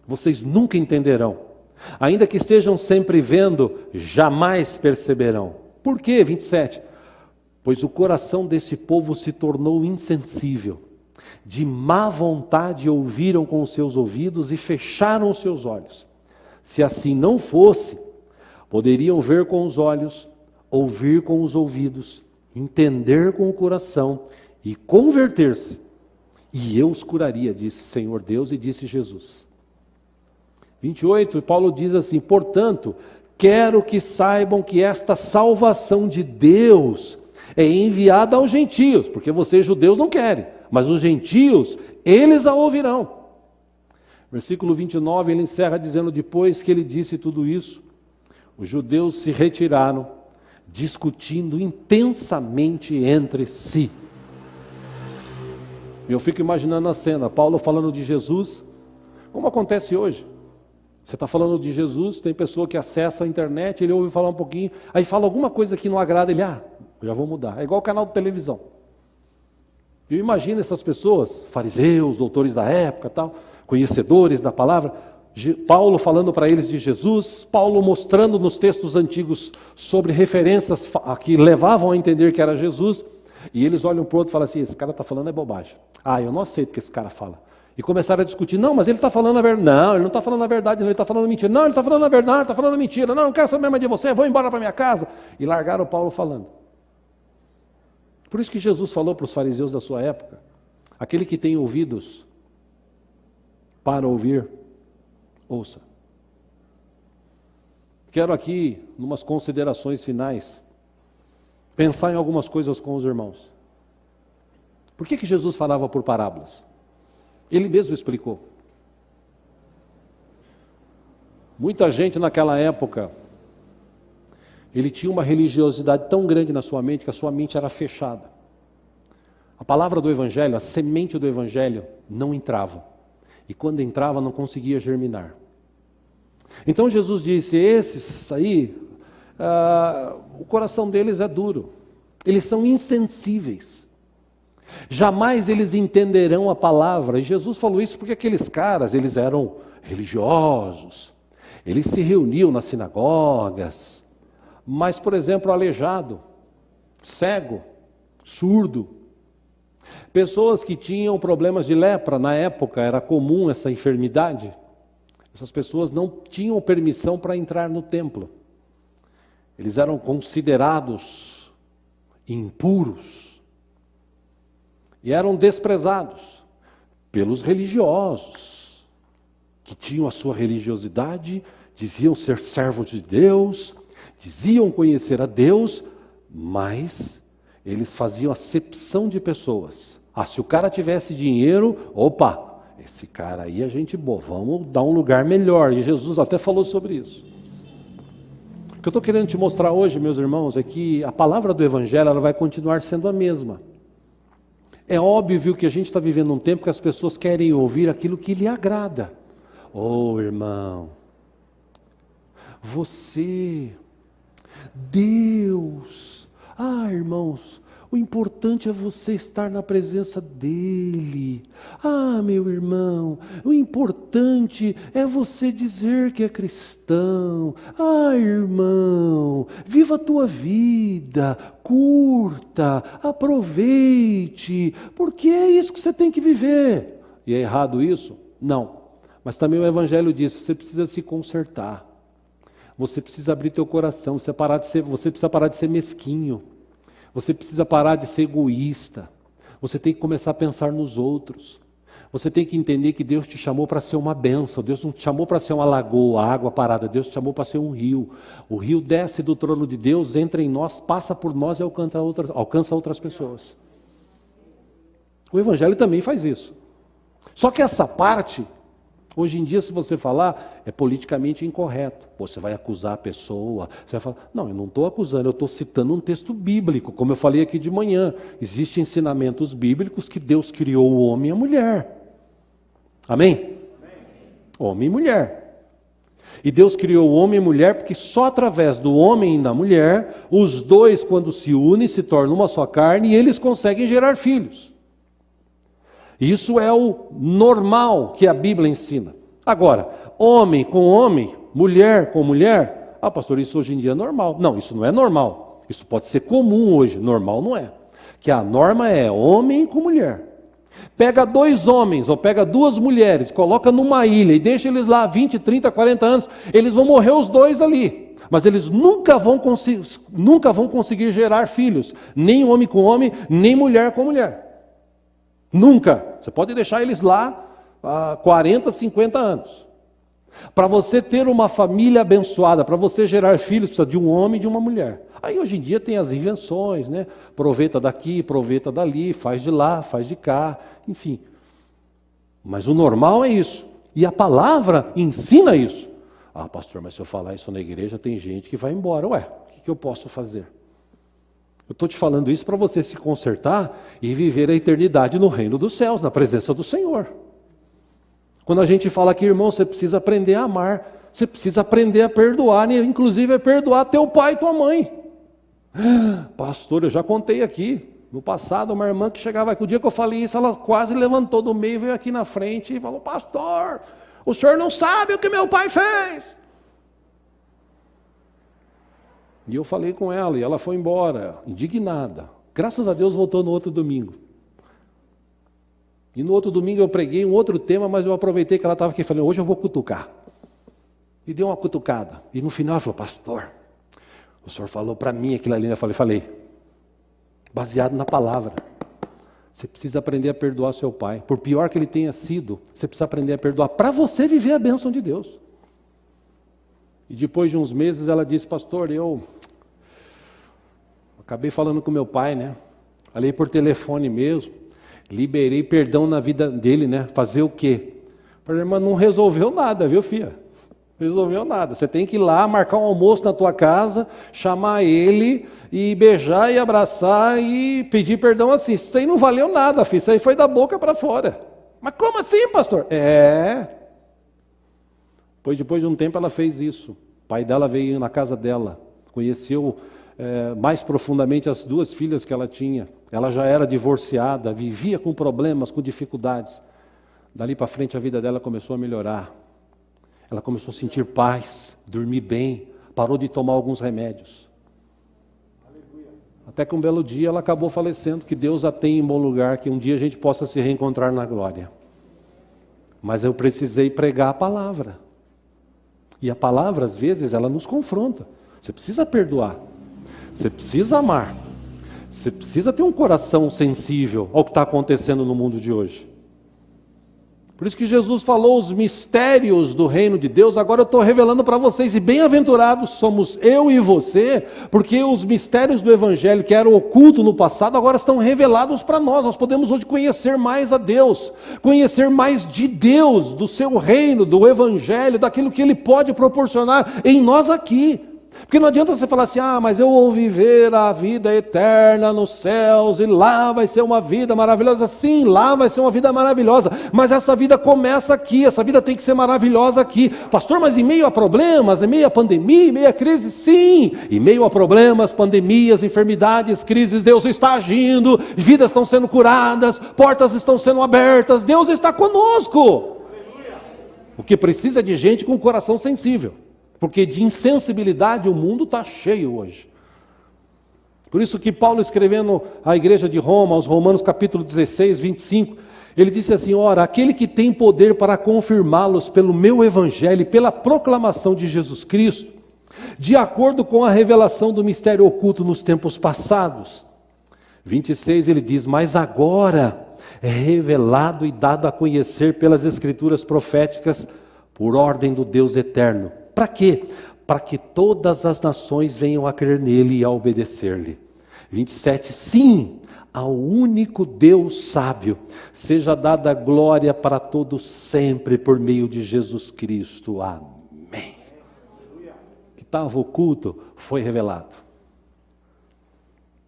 vocês nunca entenderão. Ainda que estejam sempre vendo, jamais perceberão. Por quê? 27. Pois o coração desse povo se tornou insensível. De má vontade ouviram com os seus ouvidos e fecharam os seus olhos. Se assim não fosse, poderiam ver com os olhos, ouvir com os ouvidos, entender com o coração e converter-se. E eu os curaria, disse Senhor Deus e disse Jesus. 28, Paulo diz assim, portanto, quero que saibam que esta salvação de Deus é enviada aos gentios, porque vocês judeus não querem, mas os gentios, eles a ouvirão. Versículo 29, ele encerra dizendo, depois que ele disse tudo isso, os judeus se retiraram, discutindo intensamente entre si. Eu fico imaginando a cena, Paulo falando de Jesus, como acontece hoje. Você está falando de Jesus, tem pessoa que acessa a internet, ele ouve falar um pouquinho, aí fala alguma coisa que não agrada, ele, já vou mudar. É igual o canal de televisão. Eu imagino essas pessoas, fariseus, doutores da época, tal, conhecedores da palavra, Paulo falando para eles de Jesus, Paulo mostrando nos textos antigos sobre referências que levavam a entender que era Jesus, e eles olham para o outro e falam assim, esse cara está falando é bobagem. Eu não aceito o que esse cara fala. E começaram a discutir, não, mas ele está falando a verdade. Não, ele não está falando a verdade, não, ele está falando mentira. Não, ele está falando a verdade, está falando mentira. Não quero saber mais de você, vou embora para minha casa. E largaram Paulo falando. Por isso que Jesus falou para os fariseus da sua época, aquele que tem ouvidos para ouvir, ouça. Quero aqui, numas considerações finais, pensar em algumas coisas com os irmãos. Por que Jesus falava por parábolas? Ele mesmo explicou. Muita gente naquela época, ele tinha uma religiosidade tão grande na sua mente, que a sua mente era fechada. A palavra do Evangelho, a semente do Evangelho, não entrava. E quando entrava, não conseguia germinar. Então Jesus disse, esses aí, o coração deles é duro. Eles são insensíveis. Jamais eles entenderão a palavra. E Jesus falou isso porque aqueles caras, eles eram religiosos. Eles se reuniam nas sinagogas. Mas, por exemplo, aleijado, cego, surdo. Pessoas que tinham problemas de lepra, na época era comum essa enfermidade. Essas pessoas não tinham permissão para entrar no templo. Eles eram considerados impuros. E eram desprezados pelos religiosos, que tinham a sua religiosidade, diziam ser servos de Deus, diziam conhecer a Deus, mas eles faziam acepção de pessoas. Se o cara tivesse dinheiro, esse cara aí é gente boa, vamos dar um lugar melhor. E Jesus até falou sobre isso. O que eu estou querendo te mostrar hoje, meus irmãos, é que a palavra do Evangelho ela vai continuar sendo a mesma. É óbvio que a gente está vivendo um tempo que as pessoas querem ouvir aquilo que lhe agrada. Irmão, você, Deus, irmãos, o importante é você estar na presença dEle. Meu irmão, o importante é você dizer que é cristão. Irmão, viva a tua vida, curta, aproveite, porque é isso que você tem que viver. E é errado isso? Não. Mas também o Evangelho diz, você precisa se consertar. Você precisa abrir teu coração, você precisa parar de ser mesquinho. Você precisa parar de ser egoísta. Você tem que começar a pensar nos outros. Você tem que entender que Deus te chamou para ser uma bênção. Deus não te chamou para ser uma lagoa, água parada. Deus te chamou para ser um rio. O rio desce do trono de Deus, entra em nós, passa por nós e alcança outras pessoas. O Evangelho também faz isso. Só que essa parte, hoje em dia, se você falar, é politicamente incorreto. Você vai acusar a pessoa, você vai falar, não, eu não estou acusando, eu estou citando um texto bíblico, como eu falei aqui de manhã. Existem ensinamentos bíblicos que Deus criou o homem e a mulher. Amém? Homem e mulher. E Deus criou o homem e mulher porque só através do homem e da mulher, os dois, quando se unem, se tornam uma só carne e eles conseguem gerar filhos. Isso é o normal que a Bíblia ensina. Agora, homem com homem, mulher com mulher, pastor, isso hoje em dia é normal. Não, isso não é normal. Isso pode ser comum hoje, normal não é. Que a norma é homem com mulher. Pega 2 homens ou pega 2 mulheres, coloca numa ilha e deixa eles lá 20, 30, 40 anos, eles vão morrer os 2 ali. Mas eles nunca vão conseguir gerar filhos. Nem homem com homem, nem mulher com mulher. Nunca. Você pode deixar eles lá há 40, 50 anos. Para você ter uma família abençoada, para você gerar filhos, precisa de um homem e de uma mulher. Aí hoje em dia tem as invenções, né? Aproveita daqui, aproveita dali, faz de lá, faz de cá, enfim. Mas o normal é isso. E a palavra ensina isso. Pastor, mas se eu falar isso na igreja, tem gente que vai embora. Ué, o que eu posso fazer? Eu estou te falando isso para você se consertar e viver a eternidade no reino dos céus, na presença do Senhor. Quando a gente fala aqui, irmão, você precisa aprender a amar, você precisa aprender a perdoar, né? Inclusive a perdoar teu pai e tua mãe. Pastor, eu já contei aqui, no passado, uma irmã que chegava aqui, o dia que eu falei isso, ela quase levantou do meio, veio aqui na frente e falou, pastor, o senhor não sabe o que meu pai fez. E eu falei com ela, e ela foi embora, indignada. Graças a Deus voltou no outro domingo. E no outro domingo eu preguei um outro tema, mas eu aproveitei que ela estava aqui e falei, hoje eu vou cutucar. E deu uma cutucada. E no final ela falou, pastor, o senhor falou para mim aquilo ali. Eu falei, baseado na palavra. Você precisa aprender a perdoar seu pai. Por pior que ele tenha sido, você precisa aprender a perdoar para você viver a bênção de Deus. E depois de uns meses ela disse, pastor, eu acabei falando com meu pai, né? Falei por telefone mesmo. Liberei perdão na vida dele, né? Fazer o quê? Falei, irmã, não resolveu nada, viu, filha? Resolveu nada. Você tem que ir lá, marcar um almoço na tua casa, chamar ele e beijar e abraçar e pedir perdão assim. Isso aí não valeu nada, filho. Isso aí foi da boca para fora. Mas como assim, pastor? Pois depois de um tempo ela fez isso. O pai dela veio na casa dela, conheceu mais profundamente as 2 filhas que ela tinha. Ela já era divorciada, vivia com problemas, com dificuldades. Dali para frente a vida dela começou a melhorar. Ela começou a sentir paz, dormir bem, parou de tomar alguns remédios. Até que um belo dia ela acabou falecendo, que Deus a tem em bom lugar, que um dia a gente possa se reencontrar na glória. Mas eu precisei pregar a palavra. E a palavra, às vezes, ela nos confronta. Você precisa perdoar. Você precisa amar. Você precisa ter um coração sensível ao que está acontecendo no mundo de hoje. Por isso que Jesus falou os mistérios do reino de Deus, agora eu estou revelando para vocês, e bem-aventurados somos eu e você, porque os mistérios do Evangelho que eram ocultos no passado, agora estão revelados para nós. Nós podemos hoje conhecer mais a Deus, conhecer mais de Deus, do seu reino, do Evangelho, daquilo que Ele pode proporcionar em nós aqui. Porque não adianta você falar assim, mas eu vou viver a vida eterna nos céus, e lá vai ser uma vida maravilhosa. Sim, lá vai ser uma vida maravilhosa, mas essa vida começa aqui, essa vida tem que ser maravilhosa aqui. Pastor, mas em meio a problemas, em meio a pandemia, em meio a crise, sim, em meio a problemas, pandemias, enfermidades, crises, Deus está agindo, vidas estão sendo curadas, portas estão sendo abertas, Deus está conosco. O que precisa é de gente com coração sensível. Porque de insensibilidade o mundo está cheio hoje. Por isso que Paulo, escrevendo à igreja de Roma, aos Romanos capítulo 16, 25, ele disse assim, ora, aquele que tem poder para confirmá-los pelo meu evangelho e pela proclamação de Jesus Cristo, de acordo com a revelação do mistério oculto nos tempos passados. 26 ele diz, mas agora é revelado e dado a conhecer pelas escrituras proféticas, por ordem do Deus eterno. Para quê? Para que todas as nações venham a crer nele e a obedecer-lhe. 27, sim, ao único Deus sábio, seja dada glória para todos sempre, por meio de Jesus Cristo. Amém. Que estava oculto, foi revelado.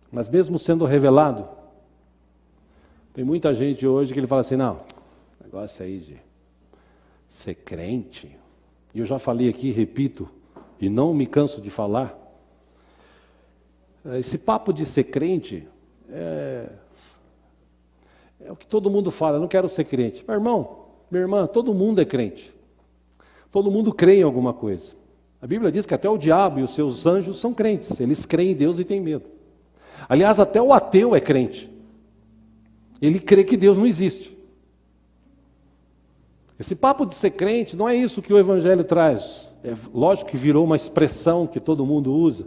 Mas mesmo sendo revelado, tem muita gente hoje que ele fala assim, não, negócio aí de Ser crente, e eu já falei aqui, repito, e não me canso de falar, esse papo de ser crente é o que todo mundo fala, eu não quero ser crente. Meu irmão, minha irmã, todo mundo é crente. Todo mundo crê em alguma coisa. A Bíblia diz que até o diabo e os seus anjos são crentes, eles creem em Deus e têm medo. Aliás, até o ateu é crente. Ele crê que Deus não existe. Esse papo de ser crente não é isso que o Evangelho traz. É lógico que virou uma expressão que todo mundo usa.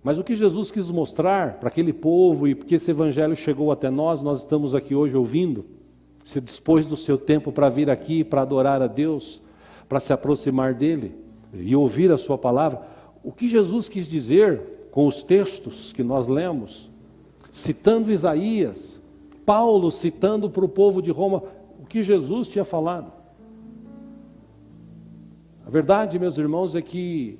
Mas o que Jesus quis mostrar para aquele povo e porque esse Evangelho chegou até nós estamos aqui hoje ouvindo, se dispôs do seu tempo para vir aqui, para adorar a Deus, para se aproximar dEle e ouvir a sua palavra. O que Jesus quis dizer com os textos que nós lemos, citando Isaías, Paulo citando para o povo de Roma, o que Jesus tinha falado. A verdade, meus irmãos, é que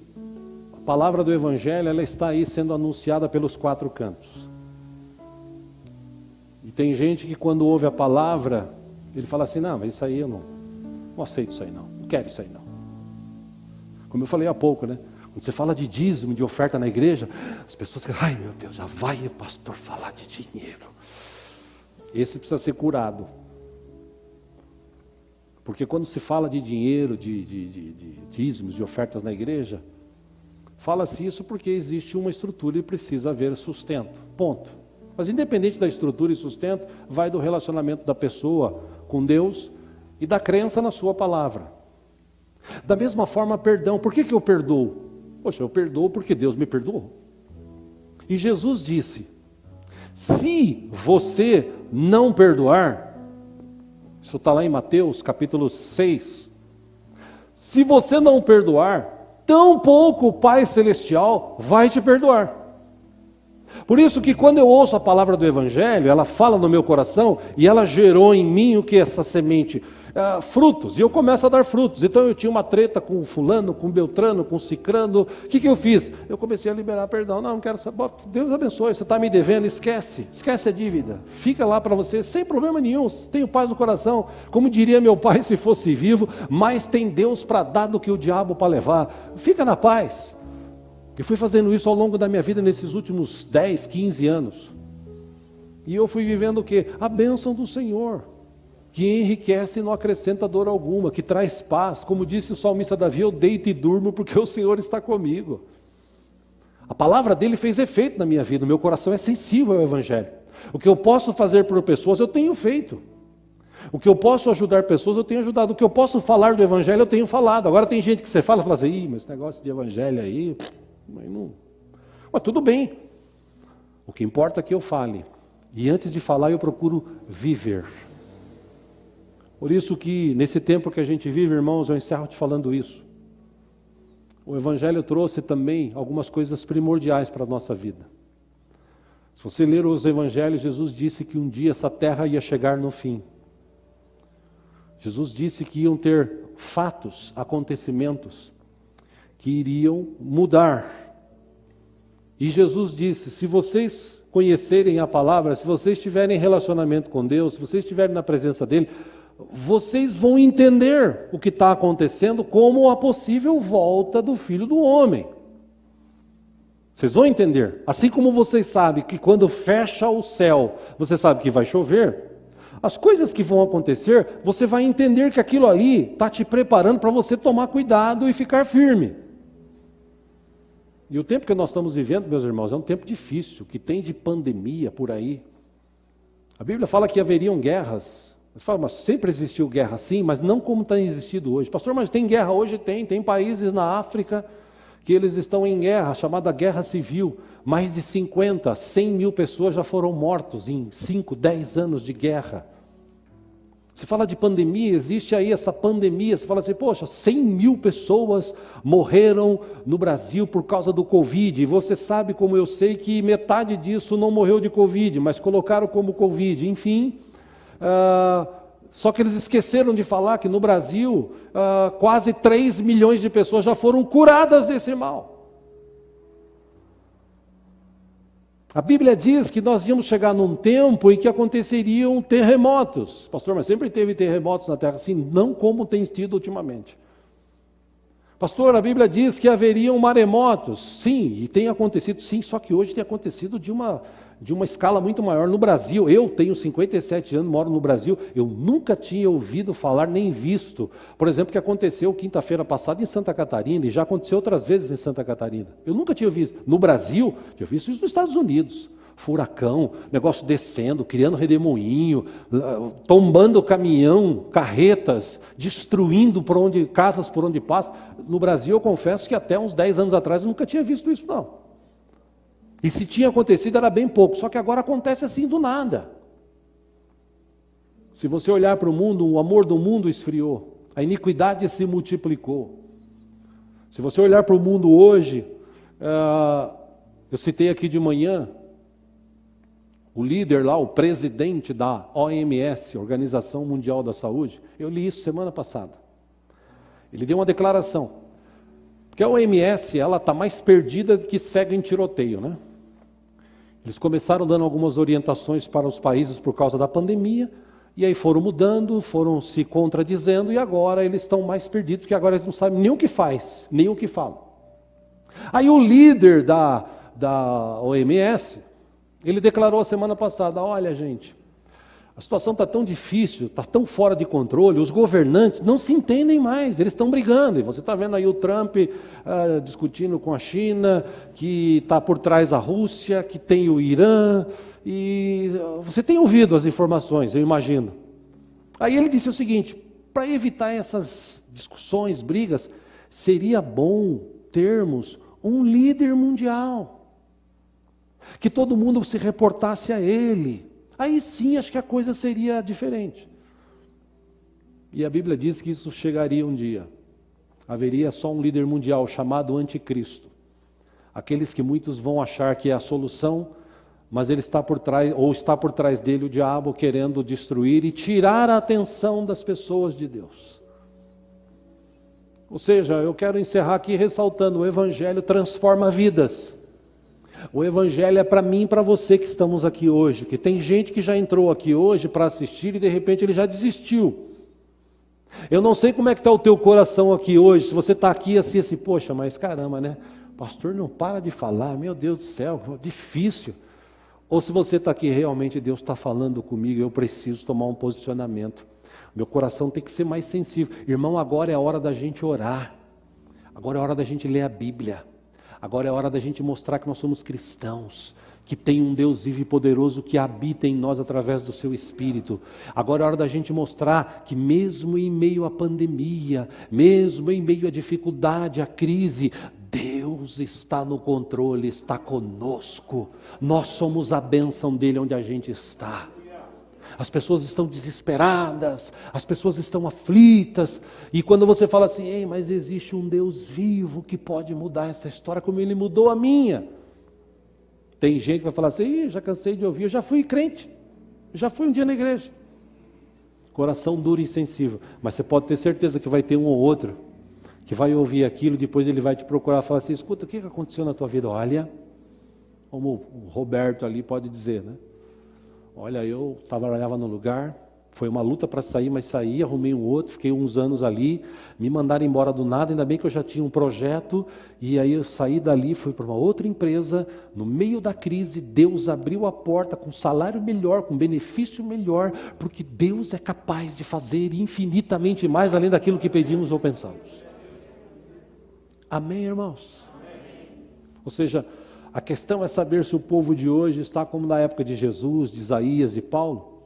a palavra do Evangelho, ela está aí sendo anunciada pelos 4 cantos. E tem gente que quando ouve a palavra, ele fala assim, não, mas isso aí eu não aceito isso aí não quero isso aí não. Como eu falei há pouco, né? Quando você fala de dízimo, de oferta na igreja, as pessoas ficam, ai meu Deus, já vai o pastor falar de dinheiro. Esse precisa ser curado. Porque quando se fala de dinheiro, de dízimos, de ofertas na igreja, fala-se isso porque existe uma estrutura e precisa haver sustento, ponto. Mas independente da estrutura e sustento, vai do relacionamento da pessoa com Deus e da crença na sua palavra. Da mesma forma, perdão. Por que eu perdoo? Poxa, eu perdoo porque Deus me perdoou. E Jesus disse, se você não perdoar, isso está lá em Mateus capítulo 6, se você não perdoar, tampouco o Pai Celestial vai te perdoar. Por isso que quando eu ouço a palavra do Evangelho, ela fala no meu coração e ela gerou em mim o que? Essa semente? Frutos, e eu começo a dar frutos. Então eu tinha uma treta com fulano, com beltrano, com cicrano. O que eu fiz? Eu comecei a liberar perdão. Não quero saber. Deus abençoe, você está me devendo, esquece a dívida. Fica lá para você, sem problema nenhum, tenho paz no coração. Como diria meu pai se fosse vivo, mais tem Deus para dar do que o diabo para levar. Fica na paz. Eu fui fazendo isso ao longo da minha vida nesses últimos 10, 15 anos. E eu fui vivendo o quê? A bênção do Senhor, que enriquece e não acrescenta dor alguma, que traz paz. Como disse o salmista Davi, eu deito e durmo porque o Senhor está comigo. A palavra dele fez efeito na minha vida, o meu coração é sensível ao Evangelho. O que eu posso fazer por pessoas, eu tenho feito. O que eu posso ajudar pessoas, eu tenho ajudado. O que eu posso falar do Evangelho, eu tenho falado. Agora tem gente que você fala assim, ih, mas esse negócio de Evangelho aí, mas tudo bem. O que importa é que eu fale. E antes de falar, eu procuro viver. Por isso que nesse tempo que a gente vive, irmãos, eu encerro te falando isso. O Evangelho trouxe também algumas coisas primordiais para a nossa vida. Se você ler os Evangelhos, Jesus disse que um dia essa terra ia chegar no fim. Jesus disse que iam ter fatos, acontecimentos, que iriam mudar. E Jesus disse, se vocês conhecerem a palavra, se vocês tiverem relacionamento com Deus, se vocês estiverem na presença dEle, vocês vão entender o que está acontecendo como a possível volta do Filho do Homem. Vocês vão entender. Assim como vocês sabem que quando fecha o céu, você sabe que vai chover, as coisas que vão acontecer, você vai entender que aquilo ali está te preparando para você tomar cuidado e ficar firme. E o tempo que nós estamos vivendo, meus irmãos, é um tempo difícil, que tem de pandemia por aí. A Bíblia fala que haveriam guerras. Você fala, mas sempre existiu guerra, sim, mas não como tem existido hoje. Pastor, mas tem guerra hoje? Tem países na África que eles estão em guerra, chamada guerra civil. Mais de 50, 100 mil pessoas já foram mortos em 5, 10 anos de guerra. Você fala de pandemia, existe aí essa pandemia, você fala assim, poxa, 100 mil pessoas morreram no Brasil por causa do Covid, e você sabe como eu sei que metade disso não morreu de Covid, mas colocaram como Covid, enfim, só que eles esqueceram de falar que no Brasil, quase 3 milhões de pessoas já foram curadas desse mal. A Bíblia diz que nós íamos chegar num tempo em que aconteceriam terremotos. Pastor, mas sempre teve terremotos na Terra? Sim, não como tem tido ultimamente. Pastor, a Bíblia diz que haveriam maremotos. Sim, e tem acontecido, sim, só que hoje tem acontecido de uma escala muito maior. No Brasil, eu tenho 57 anos, moro no Brasil, eu nunca tinha ouvido falar nem visto, por exemplo, o que aconteceu quinta-feira passada em Santa Catarina, e já aconteceu outras vezes em Santa Catarina. Eu nunca tinha visto. No Brasil, tinha visto isso nos Estados Unidos. Furacão, negócio descendo, criando redemoinho, tombando caminhão, carretas, destruindo casas por onde passa. No Brasil, eu confesso que até uns 10 anos atrás eu nunca tinha visto isso, não. E se tinha acontecido era bem pouco, só que agora acontece assim do nada. Se você olhar para o mundo, o amor do mundo esfriou, a iniquidade se multiplicou. Se você olhar para o mundo hoje, eu citei aqui de manhã, o líder lá, o presidente da OMS, Organização Mundial da Saúde, eu li isso semana passada. Ele deu uma declaração, porque a OMS, ela está mais perdida do que cega em tiroteio, né? Eles começaram dando algumas orientações para os países por causa da pandemia, e aí foram mudando, foram se contradizendo, e agora eles estão mais perdidos, porque agora eles não sabem nem o que faz, nem o que falam. Aí o líder da OMS, ele declarou a semana passada, olha gente, a situação está tão difícil, está tão fora de controle, os governantes não se entendem mais, eles estão brigando, e você está vendo aí o Trump discutindo com a China, que está por trás a Rússia, que tem o Irã, e você tem ouvido as informações, eu imagino. Aí ele disse o seguinte, para evitar essas discussões, brigas, seria bom termos um líder mundial, que todo mundo se reportasse a ele. Aí sim, acho que a coisa seria diferente. E a Bíblia diz que isso chegaria um dia. Haveria só um líder mundial chamado Anticristo. Aqueles que muitos vão achar que é a solução, mas ele está por trás, ou está por trás dele o diabo querendo destruir e tirar a atenção das pessoas de Deus. Ou seja, eu quero encerrar aqui ressaltando, o Evangelho transforma vidas. O Evangelho é para mim e para você que estamos aqui hoje, que tem gente que já entrou aqui hoje para assistir e de repente ele já desistiu. Eu não sei como é que está o teu coração aqui hoje, se você está aqui assim, poxa, mas caramba, né? Pastor não para de falar, meu Deus do céu, difícil. Ou se você está aqui, realmente Deus está falando comigo, eu preciso tomar um posicionamento. Meu coração tem que ser mais sensível. Irmão, agora é a hora da gente orar. Agora é a hora da gente ler a Bíblia. Agora é a hora da gente mostrar que nós somos cristãos, que tem um Deus vivo e poderoso que habita em nós através do seu Espírito. Agora é a hora da gente mostrar que mesmo em meio à pandemia, mesmo em meio à dificuldade, à crise, Deus está no controle, está conosco. Nós somos a bênção dele onde a gente está. As pessoas estão desesperadas, as pessoas estão aflitas, e quando você fala assim, ei, mas existe um Deus vivo que pode mudar essa história como ele mudou a minha. Tem gente que vai falar assim, já cansei de ouvir, eu já fui crente, já fui um dia na igreja. Coração duro e insensível, mas você pode ter certeza que vai ter um ou outro que vai ouvir aquilo, depois ele vai te procurar e falar assim, escuta, o que aconteceu na tua vida? Olha, como o Roberto ali pode dizer, né? Olha, eu trabalhava no lugar, foi uma luta para sair, mas saí, arrumei um outro, fiquei uns anos ali, me mandaram embora do nada, ainda bem que eu já tinha um projeto, e aí eu saí dali, fui para uma outra empresa, no meio da crise, Deus abriu a porta com salário melhor, com benefício melhor, porque Deus é capaz de fazer infinitamente mais além daquilo que pedimos ou pensamos. Amém, irmãos? Amém. Ou seja, a questão é saber se o povo de hoje está como na época de Jesus, de Isaías, de Paulo.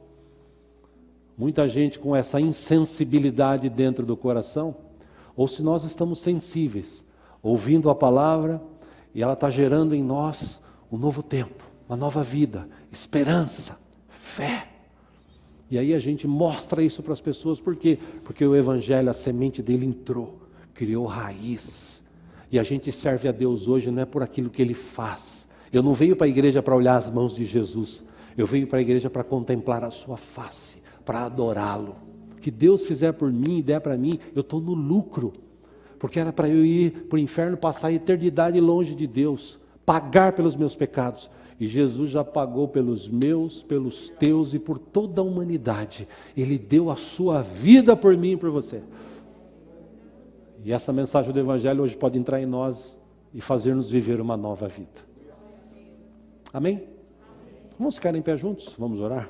Muita gente com essa insensibilidade dentro do coração, ou se nós estamos sensíveis, ouvindo a palavra, e ela está gerando em nós um novo tempo, uma nova vida, esperança, fé. E aí a gente mostra isso para as pessoas, por quê? Porque o Evangelho, a semente dele entrou, criou raiz. E a gente serve a Deus hoje não é por aquilo que Ele faz. Eu não venho para a igreja para olhar as mãos de Jesus. Eu venho para a igreja para contemplar a sua face, para adorá-lo. O que Deus fizer por mim e der para mim, eu estou no lucro. Porque era para eu ir para o inferno, passar a eternidade longe de Deus, pagar pelos meus pecados. E Jesus já pagou pelos meus, pelos teus e por toda a humanidade. Ele deu a sua vida por mim e por você. E essa mensagem do Evangelho hoje pode entrar em nós e fazer-nos viver uma nova vida. Amém? Vamos ficar em pé juntos? Vamos orar?